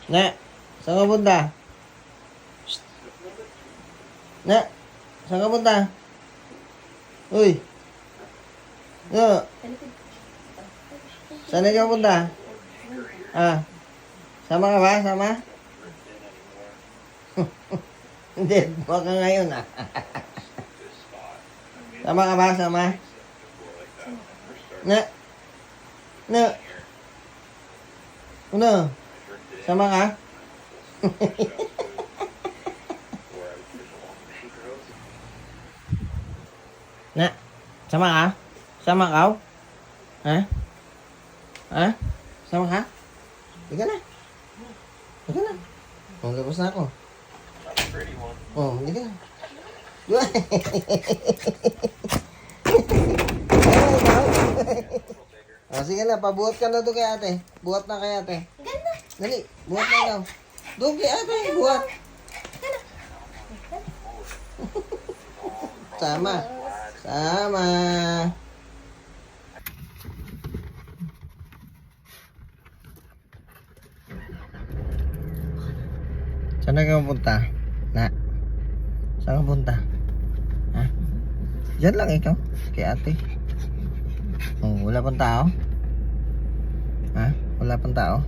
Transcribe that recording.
Na, saan ka punta? Shh. Na, saan ka punta? Uy. No. Saan ka punta? Ah. Sama ka ba? Sama? Hindi, baka ngayon ah. Sama ka ba? Sama? Na. Na. Ano? Sama ka? Na. Sama ka? Sama ka? Ha? Ha? Sama ka? Higa na. Higa na. Oh, labas na ako. Oh, higa na. Oh, sige na, pabuhat ka na doon kay ate. Buhat na kay ate. Dali, buhat na daw. Doon kay ate, buhat. Sama. Sama. Saan ka punta? Na? Saan ka punta? Ha? Diyan lang ikaw, kay ate. Oh, wala pang tao? Ha? Wala pang tao?